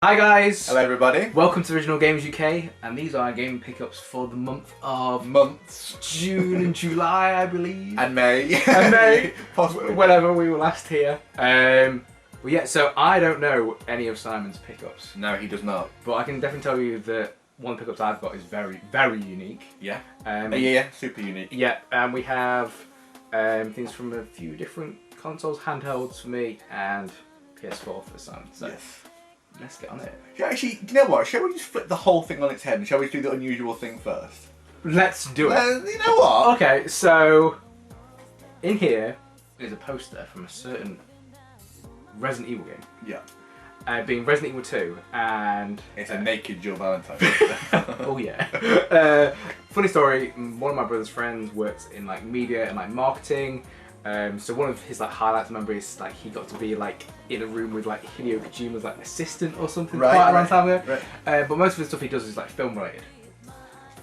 Hi guys! Hello everybody. Welcome to Original Games UK, and these are game pickups for the month of June and July, I believe. And May. And May. Possibly. Whenever we were last here. Well, yeah, so I don't know any of Simon's pickups. No, he does not. But I can definitely tell you that one of the pickups I've got is very, very unique. Yeah. Yeah, super unique. Yeah, and we have things from a few different consoles, handhelds for me, and PS4 for Simon. So. Yes. Let's get on it. Actually, do you know what? Shall we just flip the whole thing on its head and shall we do the unusual thing first? Let's do it. You know what? Okay, so in here is a poster from a certain Resident Evil game. Yeah. Being Resident Evil 2, and It's a naked Jill Valentine. oh yeah. Funny story. One of my brother's friends works in like media and like marketing. So one of his like highlights, I remember, is like he got to be like in a room with like Hideo Kojima's like assistant or something quite around time ago. Right. But most of the stuff he does is like film related.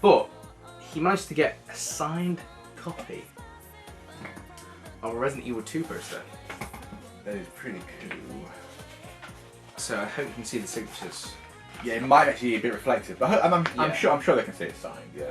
But he managed to get a signed copy of a Resident Evil 2 poster. That is pretty cool. So I hope you can see the signatures. Yeah, it might actually be a bit reflective, but I'm Yeah. sure they can see it signed. Yeah.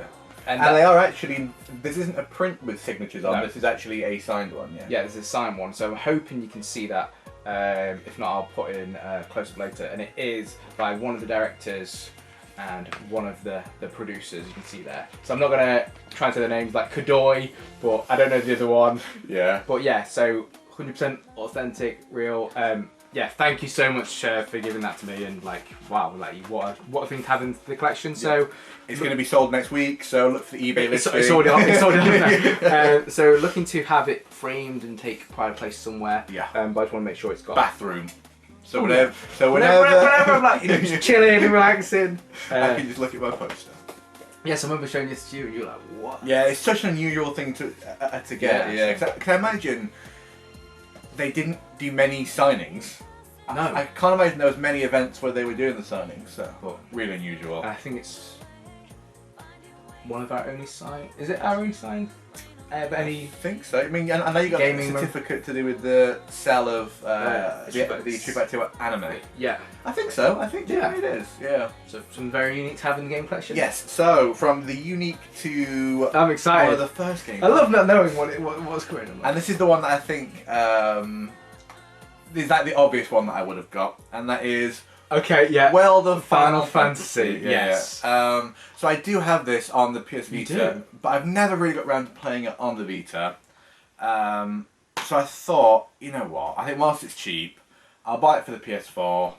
And And they are actually. This isn't a print with signatures on. No. This is actually a signed one. Yeah. Yeah, there's a signed one, so I'm hoping you can see that. If not, I'll put in a close-up later. And it is by one of the directors and one of the producers, you can see there. So I'm not going to try and say the names like Kadoy, but I don't know the other one. Yeah. But yeah, so 100% authentic, real. Yeah, thank you so much for giving that to me, and like, wow, like what a thing to have in the collection. So It's going to be sold next week, so look for the eBay listing. it's already on. It's already on now. So looking to have it framed and take pride of place somewhere. Yeah. But I just want to make sure it's got Bathroom. So Oh, whenever, whenever I'm like, you know, just chilling and relaxing. I can just look at my poster. Yes, I remember showing this to you, and you're like, what? Yeah, it's such an unusual thing to get. Yeah. Yeah, can I imagine they didn't do many signings. No. I can't imagine there was many events where they were doing the signings. So, but really unusual. I think it's one of our only signed. Is it our only signed? Any? I think so. I mean, I know you got Gaming a certificate to do with the sale of the Street Street Fighter 2 anime. Yeah. I think so. I think Yeah. it is. Yeah. So something very unique to have in the game collection. Yes. So from the unique to I'm excited. one of the first games. I love not knowing what's going on. And this is the one that I think is like the obvious one that I would have got, and that is Okay, yeah. well the Final Fantasy, Yeah. yes. So I do have this on the PS You Vita, do? but I've never really got around to playing it on the Vita. So I thought, you know what? I think whilst it's cheap, I'll buy it for the PS4.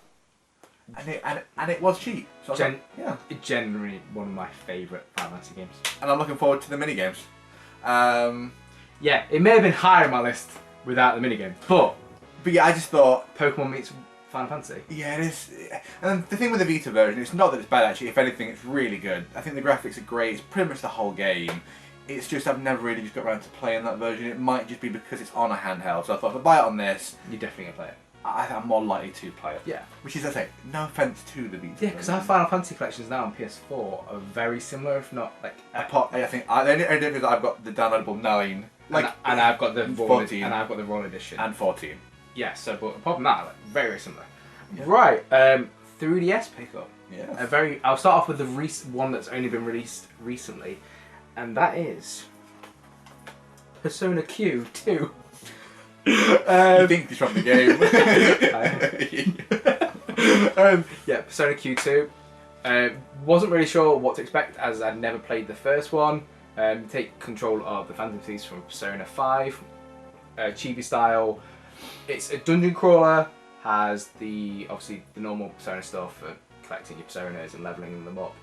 And it was cheap. So I was like, yeah. It's generally one of my favourite Final Fantasy games. And I'm looking forward to the mini games. Yeah, it may have been higher on my list without the minigame, but But yeah, I just thought, Pokemon meets Final Fantasy. yeah, it is. And the thing with the Vita version, it's not that it's bad actually. If anything, it's really good. I think the graphics are great. It's pretty much the whole game. It's just I've never really just got around to playing that version. It might just be because it's on a handheld. So I thought if I buy it on this, You're definitely gonna play it. I'm more likely to play it. Yeah. Which is, I say, no offense to the Vita. Yeah, because our Final Fantasy collections now on PS4 are very similar, if not like. I think the only difference is that I've got the downloadable 9, and I've got the Royal 14 and I've got the Royal Edition. and 14. Yeah, so but apart from that, like, very similar. Yeah. Right, 3DS pickup. Yeah. I'll start off with the one that's only been released recently, and that is Persona Q2. You think it's from the game? Yeah, Persona Q2. Wasn't really sure what to expect as I'd never played the first one. Take control of the Phantom Thieves from Persona 5, chibi style. It's a dungeon crawler. Has obviously the normal Persona stuff, collecting your personas and leveling them up.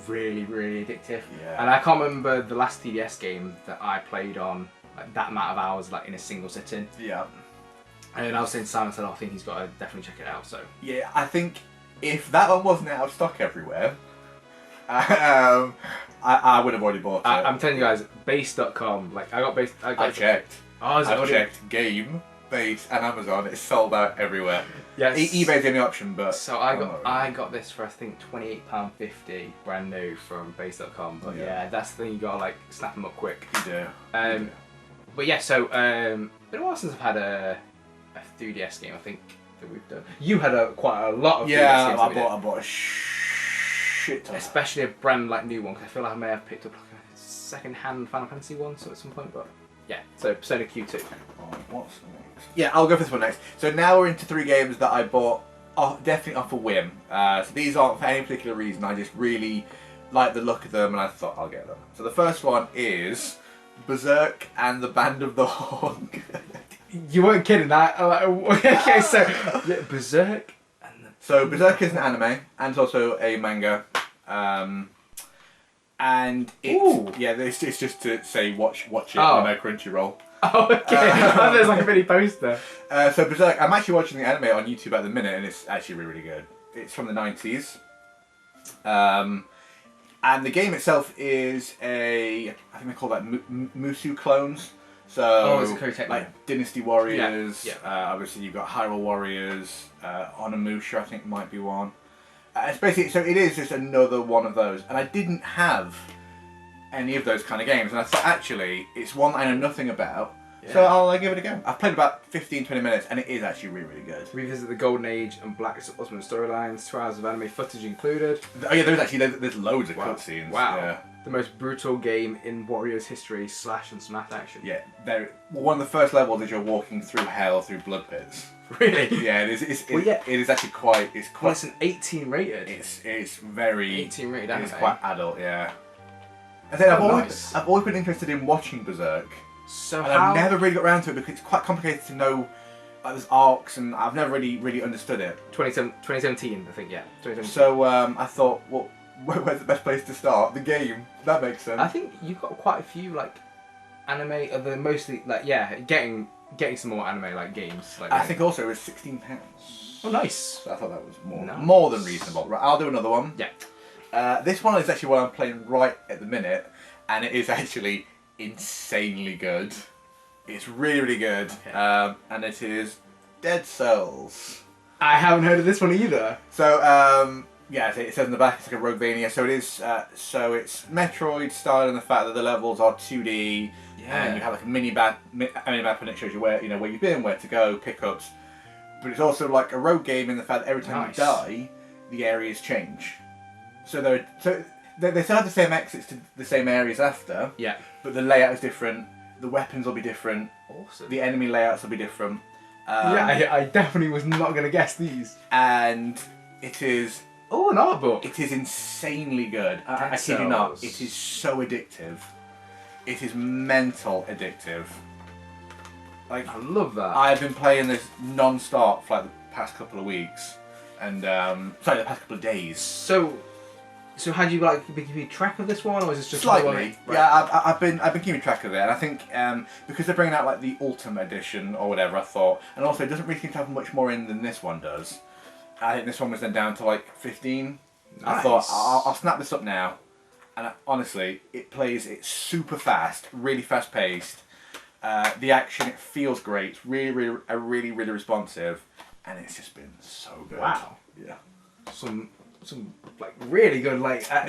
Really, really addictive. Yeah. And I can't remember the last 3DS game that I played on like that amount of hours, like in a single sitting. Yeah. And I was saying to Simon, said, I think he's got to definitely check it out. So Yeah, I think if that one wasn't out of stock everywhere, I would have already bought it. I'm telling you guys, base.com. Like I've checked. Oh, is it I've already? checked Game, Base, and Amazon. It's sold out everywhere. Yes. eBay's the only option, but So I got this for I think £28.50 brand new from base.com. But yeah, that's the thing, you gotta like snap them up quick. you do. But yeah, so been a while since I've had a 3DS game. I think that we've done. You had quite a lot of Yeah, games I bought a shit ton. especially a brand like new one, because I feel like I may have picked up like a second-hand Final Fantasy one so at some point, but yeah. So Persona Q2. What's next? Yeah, I'll go for this one next. So now we're into 3 games that I bought definitely off a whim. So these aren't for any particular reason. I just really like the look of them, and I thought I'll get them. So the first one is Berserk and the Band of the Hawk. You weren't kidding that. Okay, so yeah, Berserk. So Berserk is an anime, and it's also a manga. And it's just to say watch it on a Crunchyroll. Oh, okay. There's like a mini poster. So Berserk, I'm actually watching the anime on YouTube at the minute, and it's actually really, really good. It's from the 90s. And the game itself is I think they call that Musu clones. So, it's a Kotek like Dynasty Warriors. Yeah. Obviously, you've got Hyrule Warriors. Onimusha, I think, might be one. It's basically, so it is just another one of those. And I didn't have any of those kind of games. And I thought, actually, it's one that I know nothing about. Yeah. So I'll give it a go. I've played about 15-20 minutes, and it is actually really, really good. Revisit the Golden Age and Black Ultimate storylines, 2 hours of anime footage included. Oh yeah, there's loads of cutscenes. Wow. Yeah. The most brutal game in Warriors history, slash and smash action. Yeah, one of the first levels is you're walking through hell through blood pits. Really? Yeah, it is actually quite. Well, it's an 18 rated. It's very 18 rated anime. It's quite adult, yeah. I think I've always been interested in watching Berserk. So I've never really got around to it because it's quite complicated to know. Like, there's arcs, and I've never really understood it. 2017, I think, yeah. 2017. So I thought, well, where's the best place to start? The game. That makes sense. I think you've got quite a few like anime. They're mostly like getting some more anime like games. Like, I think also it was £16. Oh, nice. So I thought that was more than reasonable. Right, I'll do another one. Yeah. This one is actually what I'm playing right at the minute, and it is actually insanely good. It's really, really good. Okay. And it is Dead Cells. I haven't heard of this one either. So, yeah, it says in the back it's like a Roguevania. So it is. So it's Metroid style in the fact that the levels are 2D, and you have like a mini map, and it shows you where you've been, where to go, pickups. But it's also like a rogue game in the fact that every time you die, the areas change. So they still have the same exits to the same areas after. Yeah. But the layout is different. The weapons will be different. Awesome. The enemy layouts will be different. I definitely was not going to guess these. And it is. Oh, an art book. It is insanely good. I kid you not. It is so addictive. It is mental addictive. Like, I love that. I've been playing this non-stop for like the past couple of weeks, and the past couple of days. So how do you been keeping track of this one, or is this just slightly? Right. Yeah, I've been keeping track of it, and I think because they're bringing out like the Ultimate Edition or whatever, I thought, and also it doesn't really seem to have much more in than this one does. I think this one was then down to like 15. Nice. I thought I'll snap this up now, and honestly, it's super fast, really fast paced. The action, it feels great. It's really responsive, and it's just been so good. Wow. Yeah. Some like really good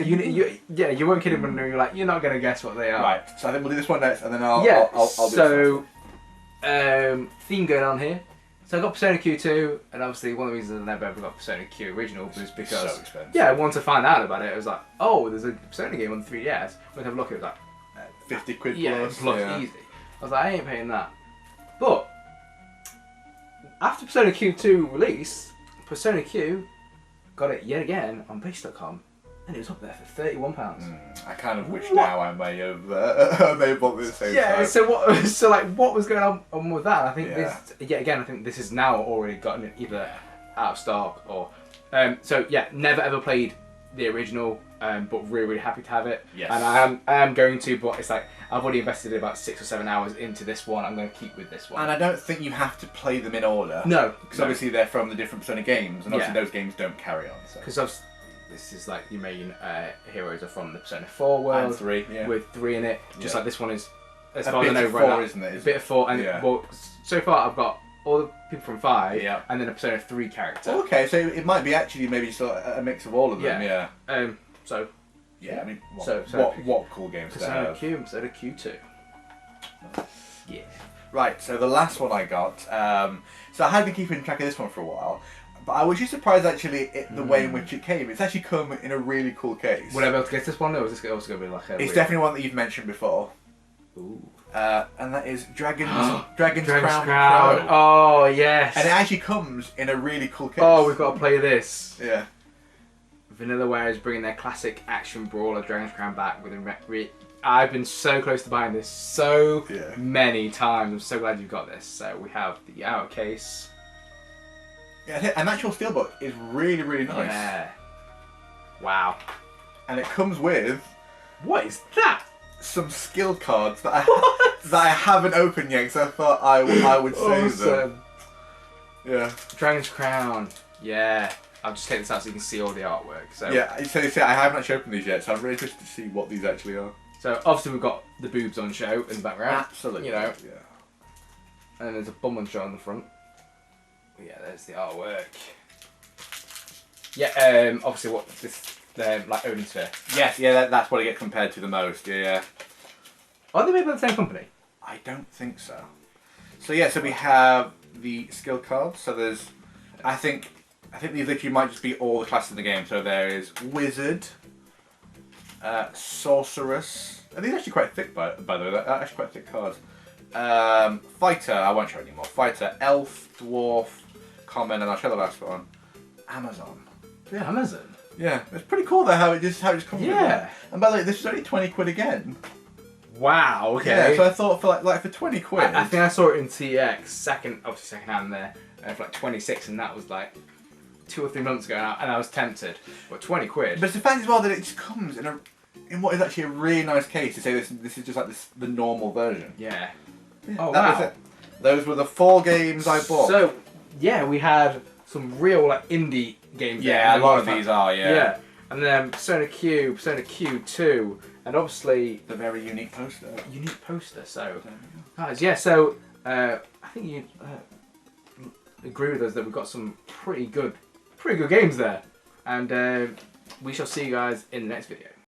you weren't kidding when you're like you're not gonna guess what they are. Right. So I think we'll do this one next, and then I'll do theme going on here. So I got Persona Q2, and obviously one of the reasons I never ever got Persona Q original was because so expensive. I wanted to find out about it. I was like, oh, there's a Persona game on the 3DS. I'm gonna have a look at it. Like 50 quid plus easy. I was like, I ain't paying that. But after Persona Q2 release, Persona Q got it yet again on base.com, and it was up there for £31. I kind of wish now I may have bought this same time. So what was going on with that? I think I think this has now already gotten either out of stock or never ever played the original, but really happy to have it. Yes. And I am going to, but it's like I've already invested about 6 or 7 hours into this one. I'm going to keep with this one. And I don't think you have to play them in order. No, because obviously they're from the different Persona games, and obviously those games don't carry on. Because this is like your main heroes are from the Persona 4 world, and 3, with 3 in it. Just like this one is, as far as I know, right now, isn't it? A bit of 4, and so far I've got all the people from 5, and then a Persona 3 character. Oh, okay, so it might be actually maybe just a mix of all of them. Yeah. I mean, what cool games to have. Persona Q, Persona Q2. Yeah. Right, so the last one I got. So I had been keeping track of this one for a while, but I was just surprised actually at the way in which it came. It's actually come in a really cool case. Would I be able to get this one, or is this also going to be like a... It's definitely one that you've mentioned before. Ooh. And that is Dragon's Dragon's Crown Crown. Pro. Oh, yes. And it actually comes in a really cool case. Oh, we've got to play this. Yeah. Vanillaware is bringing their classic action brawler Dragon's Crown back with I've been so close to buying this so many times. I'm so glad you've got this. So we have the outer case. Yeah, and the actual steelbook is really, really nice. Yeah. Wow. And it comes with... What is that? Some skill cards that I haven't opened yet, because I thought I would save them. Yeah. Dragon's Crown. Yeah. I'll just take this out so you can see all the artwork. So yeah, so I haven't actually opened these yet, so I'm really interested to see what these actually are. So obviously we've got the boobs on show in the background. Absolutely. You know. Yeah. And then there's a bum on show on the front. Yeah, there's the artwork. Yeah, obviously what this like Odin Sphere. Yes, yeah, that's what I get compared to the most. Yeah. Are they made by the same company? I don't think so. So yeah, so we have the skill cards. So there's, I think these literally might just be all the classes in the game. So there is Wizard, Sorceress. And these are actually quite thick, by the way. They're actually quite thick cards. Fighter, I won't show anymore. Fighter, Elf, Dwarf, Common, and I'll show the last one. Amazon. Yeah, Amazon. Yeah, it's pretty cool though how it just comes. Yeah. With and by the way, this is only 20 quid again. Wow. Okay. Yeah, so I thought for like for 20 quid. I think I saw it in TX obviously second hand there, for like 26, and that was like 2 or 3 months ago, and I was tempted. But 20 quid. But it's the fact as well that it just comes in what is actually a really nice case to say this is just like the normal version. Yeah. Oh that was it. Those were the 4 games I bought. So yeah, we had some real like indie games. Yeah, a lot of these are. Yeah. Yeah. And then Persona Q, Persona Q2, and obviously the very unique poster. So, guys, yeah. So I think you agree with us that we've got some pretty good games there, and we shall see you guys in the next video.